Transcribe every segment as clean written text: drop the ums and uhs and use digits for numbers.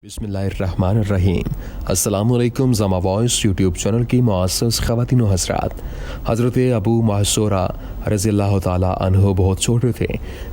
बिस्मिल्लाहिर्रहमानिर्रहीम। अस्सलाम वालेकुम। ज़मा वॉइस यूट्यूब चैनल की मुअज़्ज़ज़ ख़वातीन व हज़रात, हज़रत अबू महसूरा रज़ियल्लाहु ताला अन्हु बहुत छोटे थे,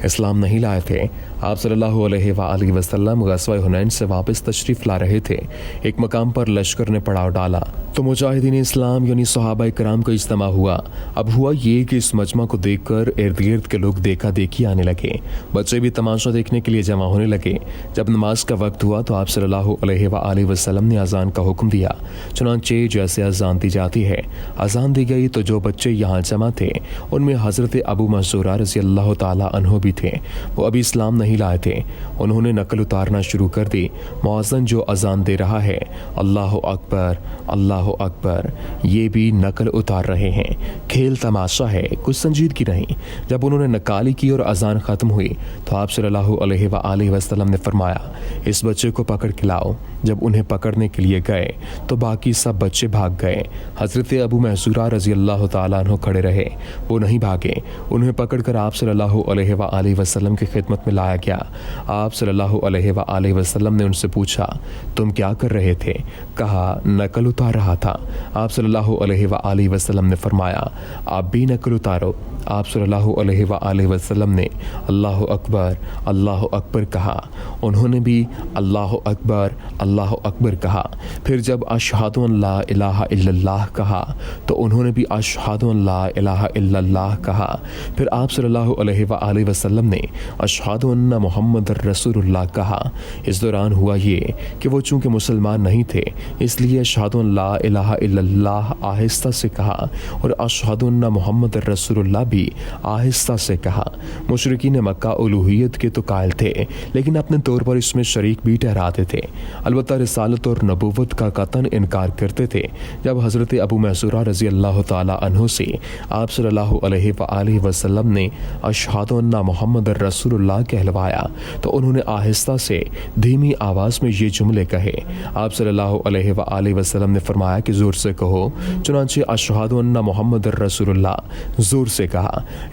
इस्लाम नहीं लाए थे। आप सल्लल्लाहु अलैहि वसल्लम ग़ज़वा हुनैन से वापस तशरीफ़ ला रहे थे। एक मकाम पर लश्कर ने पड़ाव डाला तो मुजाहिदीन इस्लाम यानी सहाबा कराम का इज्तिमा हुआ। अब हुआ ये कि इस मजमा को देखकर इर्द गिर्द के लोग देखा देखी आने लगे, बच्चे भी तमाशा देखने के लिए जमा होने लगे। जब नमाज का वक्त हुआ तो आप सल्लल्लाहु अलैहि वसल्लम ने अजान का हुक्म दिया। चुनांचे जैसे अजान दी जाती है, अजान दी गई तो जो बच्चे यहाँ जमा थे उनमें हज़रत अबू महसूरा रज़ियल्लाहु ताला अन्हु भी थे। वो अभी इस्लाम नहीं लाए थे। उन्होंने नकल उतारना शुरू कर दी। मुअज़्ज़िन जो अजान दे रहा है अल्लाहु अकबर अल्लाहु अकबर, ये भी नकल उतार रहे हैं। खेल तमाशा है, कुछ संजीदगी नहीं। जब उन्होंने नकाली की और अजान ख़त्म हुई तो आप सल्लल्लाहु अलैहि वसल्लम ने फरमाया, इस बच्चे को पकड़ के लाओ। जब उन्हें पकड़ने के लिए गए तो बाकी सब बच्चे भाग गए। हज़रत अबू महसूरा रज़ियल्लाहु ताला अन्हु खड़े रहे, वो नहीं भागे। उन्हें पकड़कर आप सल्लल्लाहु अलैहि वसल्लम की खिदमत में लाया गया। आप सल्लल्लाहु अलैहि वसल्लम ने उनसे पूछा, तुम क्या कर रहे थे? कहा, नकल उतार रहा था। आप सल्लल्लाहु अलैहि वसल्लम ने फरमाया, आप भी नकल उतारो। आप सल्लल्लाहु अलैहि वसल्लम ने अल्लाहु अकबर कहा। उन्होंने भी अल्लाहु अकबर कहा। फिर जब अशहदु अन ला इलाहा इल्लल्लाह कहा तो उन्होंने भी अशहदु अन ला इलाहा इल्लल्लाह कहा। फिर आप सल्लल्लाहु अलैहि वसल्लम ने अशहदु अन्न मुहम्मदुर रसूलुल्लाह कहा। इस दौरान हुआ ये कि वो चूँकि मुसलमान नहीं थे इसलिए अशहदु अन ला इलाहा इल्लल्लाह आहिस्ता से कहा और अशहदु अन्न मुहम्मदुर रसूलुल्लाह भी आहिस्ता से कहा। मुशरिकीन मक्का उलूहियत के तो कायल थे लेकिन अपने तौर पर इसमें शरीक भी ठहराते थे, अलबत्ता रिसालत और नबूवत का कतन इनकार करते थे। जब हज़रत अबू महसूरा रज़ियल्लाहु ताला अन्हु से आप सल्लल्लाहु अलैहि वसल्लम ने अशहदु अन्ना मुहम्मदुर रसूलुल्लाह कहलवाया तो उन्होंने आहिस्ता से धीमी आवाज़ में ये जुमले कहे। आप सल्लल्लाहु अलैहि वसल्लम ने फरमाया कि ज़ोर से कहो। चुनांचे अशहदु अन्ना मुहम्मदुर रसूलुल्लाह ज़ोर से कहा।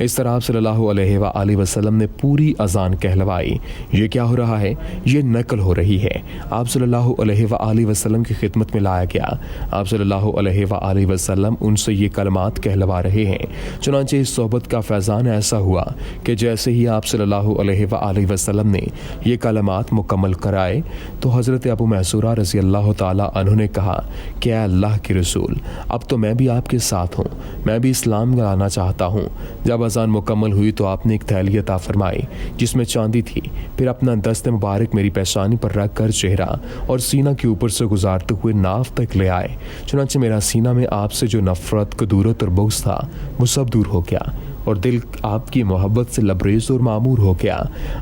इस तरह आप सल्लल्लाहु अलैहि वसल्लम ने पूरी अजान कहलवाई। ये क्या हो रहा है? ये नकल हो रही है। आप सल्लल्लाहु अलैहि वसल्लम की खिदमत में लाया गया। आप सल्लल्लाहु अलैहि वसल्लम उनसे ये कलमात कहलवा रहे हैं। चुनांचे इस सोहबत का फैज़ान ऐसा हुआ कि जैसे ही आप सल्लल्लाहु अलैहि वसल्लम ने ये कलमात मुकम्मल कराए तो हज़रत अबू महसूरा रज़ियल्लाहु ताला अन्हु ने कहा कि अल्लाह के रसूल, अब तो मैं भी आपके साथ हूँ, मैं भी इस्लाम लाना चाहता हूँ। जब अजान मुकम्मल हुई तो आपने एक थैली अता फरमाई जिसमें चांदी थी। फिर अपना दस्त मुबारक मेरी पेशानी पर रख कर चेहरा और सीना के ऊपर से गुजारते हुए नाफ तक ले आए। चुनांचे मेरा सीना में आपसे जो नफरत, कदूरत और बुग़्ज़ था वो सब दूर हो गया और दिल आपकी मोहब्बत से लबरेज और मामूर हो गया।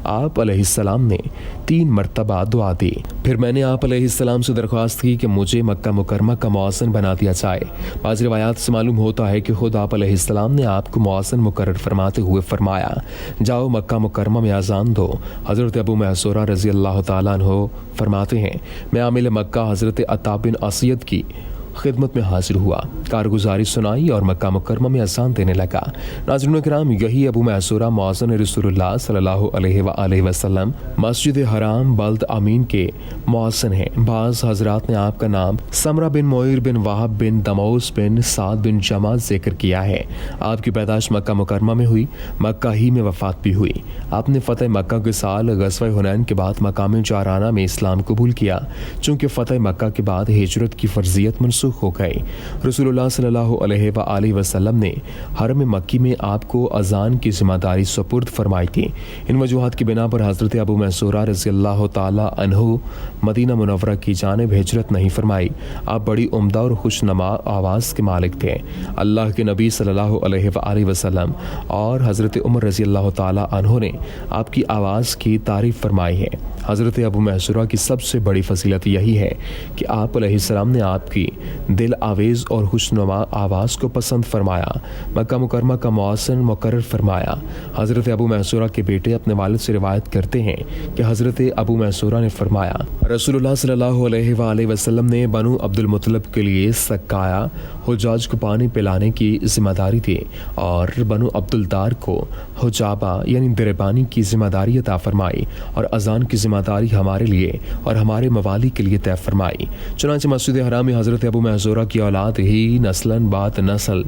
आप अलैहिस्सलाम ने 3 मरतबा दुआ दी। फिर मैंने आप अलैहिस्सलाम से दरख्वास्त की कि मुझे मक्का मुकरमा का मुअज़्ज़िन बना दिया जाए। बाज़ रिवायात से मालूम होता है कि खुद आप अलैहिस्सलाम ने आपको मुअज़्ज़िन मुकर्रर फरमाते हुए फरमाया, जाओ मक्का मुकरमा में अज़ान दो। हज़रत अबू महसूरा रज़ियल्लाहु ताला अन्हु फरमाते हैं, मैं आमिल मक्का हज़रत अता बिन असयद की खिदमत में हाजिर हुआ, कारगुजारी सुनाई और मक्का मुकरमा में अज़ान देने लगा। नाज़रीन किराम, यही अबू महसूरा मुअज़्ज़िन रसूलुल्लाह सल्लल्लाहु अलैहि वसल्लम मस्जिद हराम बल्द अमीन के मुअज़्ज़िन हैं। बाज़ हज़रात ने आपका नाम समरा बिन मोइर बिन वाहब बिन दमौस बिन साद बिन जमा ज़िक्र किया है। आपकी पैदाइश मक्का मुकरमा में हुई, मक्का ही में वफ़ात भी हुई। आपने फ़तह मक्का के साल ग़ज़वा हुनैन के बाद मकाम जाराना में इस्लाम कबूल किया। चूँकि फ़तह मक्का के बाद हिजरत की फ़र्ज़ियत मनसूख हो गई। रसूलुल्लाह सल्लल्लाहु अलैहि वसल्लम ने हरम मक्की में आपको अजान की जिम्मेदारी सुपुर्द फरमाई थी। इन वजूहात की बिना पर हज़रत अबू महसूरा रज़ियल्लाहु ताला अन्हु मदीना मुनव्वरा की जानिब हिजरत नहीं फरमाई। आप बड़ी उम्दा और खुशनुमा आवाज़ के मालिक थे। अल्लाह के नबी सल्लल्लाहु अलैहि वसल्लम और हज़रत उमर रज़ियल्लाहु ताला अन्हु ने आपकी आवाज़ की तारीफ़ फरमाई है। हज़रत अबू महसूरा की सबसे बड़ी फजीलत यही है कि आप अलैहिस्सलाम ने आपकी دل آویز اور خوشنما آواز کو پسند فرمایا، مکہ مکرمہ کا مؤذن مقرر فرمایا۔ حضرت ابو محذورہ کے بیٹے اپنے والد سے روایت کرتے ہیں کہ حضرت ابو محذورہ نے فرمایا، رسول اللہ صلی اللہ علیہ وآلہ وسلم نے بنو عبد المطلب کے لیے سقایا حجاج کو پانی پلانے کی ذمہ داری دی اور بنو عبد الدار کو حجابہ یعنی دربانی کی ذمہ داری عطا فرمائی اور اذان کی ذمہ داری ہمارے لیے اور ہمارے موالی کے لیے طے فرمائی۔ چنانچہ مسجد حرام میں حضرت ابو محذورہ کی اولاد ہی نسلاً بعد نسل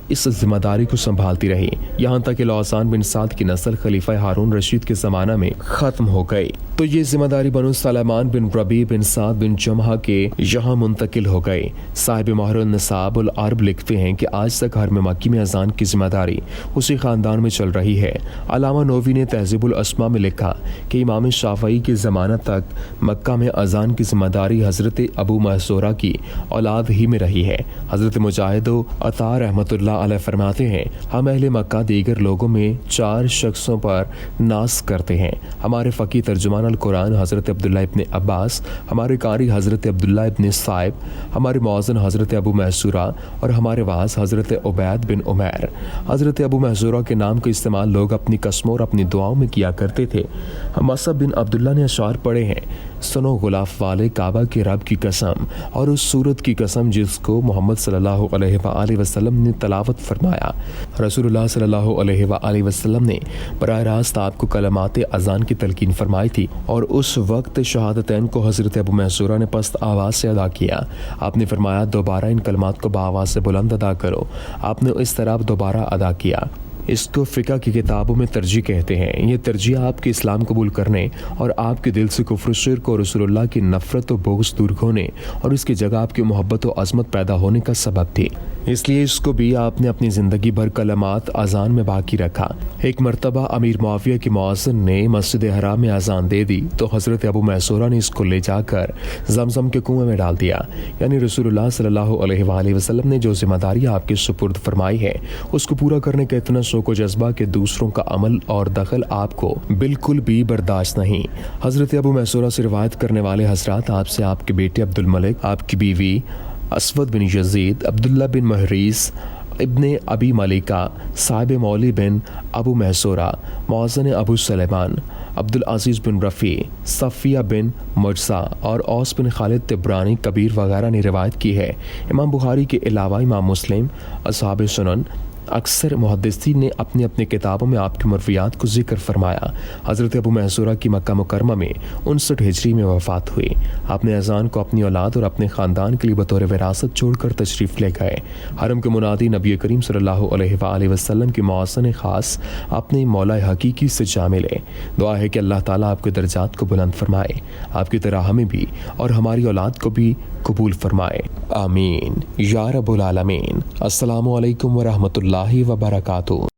اس ذمہ داری کو سنبھالتی رہی، یہاں تک کہ لوسان بن سعد کی نسل خلیفہ ہارون رشید کے زمانہ میں ختم ہو گئی تو یہ ذمہ داری بنو سلیمان بن ربیع بن سعد بن جمحہ کے یہاں منتقل ہو گئی۔ صاحب مہر النصاب العرب لکھتے ہیں کہ آج تک ہر میں مکی میں اذان کی ذمہ داری اسی خاندان میں چل رہی ہے۔ علامہ نووی نے تہذیب الاسماء میں لکھا کہ امام شافعی کے زمانہ تک مکہ میں اذان کی ذمہ داری حضرت ابو محذورہ کی اولاد ہی میں رہی ہے۔ حضرت مجاہد و عطا رحمۃ اللہ علیہ فرماتے ہیں، ہم اہل مکہ دیگر لوگوں میں 4 شخصوں پر ناز کرتے ہیں، ہمارے فقیہ ترجمان القرآن حضرت عبداللہ ابن عباس، ہمارے قاری حضرت عبداللہ ابن صائب، ہمارے مؤذن حضرت ابو محذورہ اور ہمارے واعظ حضرت عبید بن عمیر۔ حضرت ابو محذورہ کے نام کا استعمال لوگ اپنی قسموں اور اپنی دعاؤں میں کیا کرتے تھے۔ مصعب بن عبداللہ نے اشعار پڑھے ہیں، سنو غلاف والے کعبہ کے رب کی قسم اور اس صورت کی قسم جس کو محمد صلی اللہ علیہ وآلہ وسلم نے تلاوت فرمایا۔ رسول اللہ صلی اللہ علیہ وآلہ وسلم نے براہ راست آپ کو کلمات اذان کی تلقین فرمائی تھی اور اس وقت شہادتین کو حضرت ابو محذورہ نے پست آواز سے ادا کیا۔ آپ نے فرمایا، دوبارہ ان کلمات کو بآواز سے بلند ادا کرو۔ آپ نے اس طرح دوبارہ ادا کیا۔ اس کو فقہ کی کتابوں میں ترجیح کہتے ہیں۔ یہ ترجیح آپ کے اسلام قبول کرنے اور آپ کے دل سے کفر و شرک اور رسول اللہ کی نفرت و بغض دور ہونے اور اس کی جگہ آپ کی محبت و عظمت پیدا ہونے کا سبب تھی، اس لیے اس کو بھی آپ نے اپنی زندگی بھر کلمات اذان میں باقی رکھا۔ ایک مرتبہ امیر معاویہ کے مؤذن نے مسجد حرام میں اذان دے دی تو حضرت ابو محذورہ نے اس کو لے جا کر زمزم کے کنویں میں ڈال دیا، یعنی رسول اللہ صلی اللہ علیہ وآلہ وسلم نے جو ذمہ داری آپ کے سپرد فرمائی ہے اس کو پورا کرنے کا اتنا شوق و جذبہ کہ دوسروں کا عمل اور دخل آپ کو بالکل بھی برداشت نہیں۔ حضرت ابو محذورہ سے روایت کرنے والے حضرات آپ سے آپ کے بیٹے عبد الملک، آپ کی بیوی اسود بن یزید، عبداللہ بن محریس، ابن ابی ملیکہ، صاحب مولی بن ابو محذورہ، مؤذن ابو سلیمان، عبدالعزیز بن رفیع، صفیہ بن مرزا اور اوس بن خالد تبرانی کبیر وغیرہ نے روایت کی ہے۔ امام بخاری کے علاوہ امام مسلم، اصحاب سنن، اکثر محدثین نے اپنی اپنی کتابوں میں آپ کی مرویات کو ذکر فرمایا۔ حضرت ابو محذورہ کی مکہ مکرمہ میں 59 ہجری میں وفات ہوئی۔ آپ نے اذان کو اپنی اولاد اور اپنے خاندان کے لیے بطور وراثت چھوڑ کر تشریف لے گئے۔ حرم کے منادی نبی کریم صلی اللہ علیہ وآلہ وسلم کی مؤذن خاص اپنے مولا حقیقی سے جا ملے۔ دعا ہے کہ اللہ تعالیٰ آپ کے درجات کو بلند فرمائے، آپ کی طرح ہمیں بھی اور ہماری اولاد کو بھی قبول فرمائے، آمین یا رب العالمین۔ السلام علیکم ورحمۃ اللہ وبرکاتہ۔